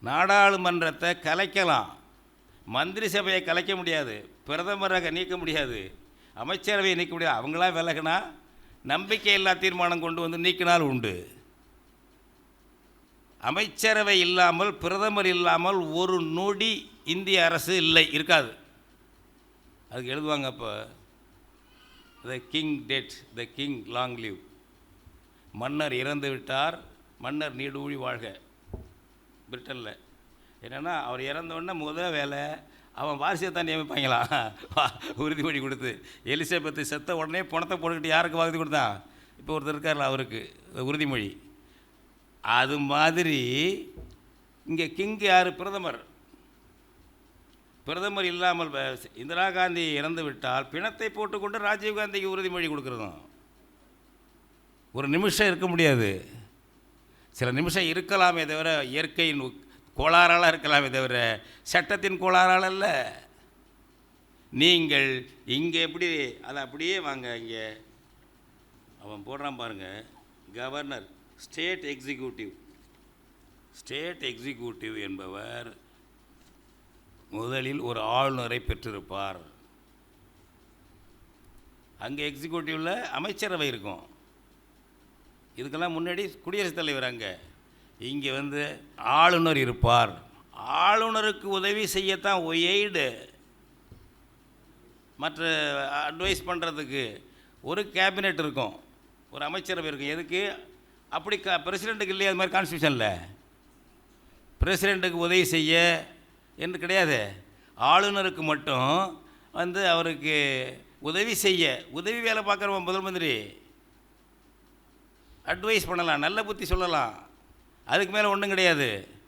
நாடாளுமன்றத்தை கலைக்கலாம், மந்திரி சபையை கலைக்க முடியாது, பிரதமரை நீக்க முடியாது, அமைச்சரவையை நீக்க முடியாது. அவங்களாம் விலகினா நம்பிக்கை இல்லா தீர்மானம் கொண்டு வந்து நீக்கினால் உண்டு. அமைச்சரவை இல்லாமல், பிரதமர் இல்லாமல் ஒரு நொடி இந்திய அரசு இருக்காது. அதுக்கு எழுதுவாங்க அப்போ, the king dead, the king long live. மன்னர் இறந்து விட்டார், மன்னர் நீடூழி வாழ்க. பிரிட்டனில் என்னென்னா, அவர் இறந்தோடனே முதல் வேலை அவன் வாரிசை தான் நியமிப்பாங்களாம், உறுதிமொழி கொடுத்து. எலிசபெத்து செத்த உடனே பணத்தை போட்டுக்கிட்டு யாருக்கு வாக்குறுதி கொடுத்தான்? இப்போ ஒருத்தர் இருக்கார்ல, அவருக்கு உறுதிமொழி. அது மாதிரி இங்கே கிங்கு யார்? பிரதமர். பிரதமர் இல்லாமல் இந்திரா காந்தி இறந்து விட்டால் பிணத்தை போட்டுக்கொண்டு ராஜீவ்காந்திக்கு உறுதிமொழி கொடுக்குறதும். ஒரு நிமிஷம் இருக்க முடியாது, சில நிமிஷம் இருக்கலாமே தவிர, இயற்கையின் கோளாறால் இருக்கலாமே தவிர சட்டத்தின் கோளாறால் அல்ல. நீங்கள் இங்கே எப்படி அதை அப்படியே வாங்க. இங்கே அவன் போடுறான் பாருங்கள், governor, state executive. State executive என்பவர் முதலில் ஒரு ஆளுநரை பெற்றிருப்பார். அங்கே எக்ஸிக்யூட்டிவில் அமைச்சரவை இருக்கும். இதுக்கெல்லாம் முன்னாடி குடியரசுத் தலைவர். இங்கே ஆளுநர் இருப்பார். ஆளுநருக்கு உதவி செய்யத்தான் எய்டு, மற்ற அட்வைஸ் பண்ணுறதுக்கு ஒரு கேபினெட் இருக்கும், ஒரு அமைச்சரவை இருக்கும். எதுக்கு? அப்படி பிரசிடெண்ட்டுக்கு இல்லையா? அது மாதிரி கான்ஸ்டியூஷனில் பிரசிடெண்ட்டுக்கு உதவி செய்ய என்று கிடையாது. ஆளுநருக்கு மட்டும் அவருக்கு உதவி செய்ய, உதவி வேலை பார்க்குறவன் முதல் மந்திரி. அட்வைஸ் பண்ணலாம், நல்ல புத்தி சொல்லலாம், அதுக்கு மேலே ஒன்றும் கிடையாது.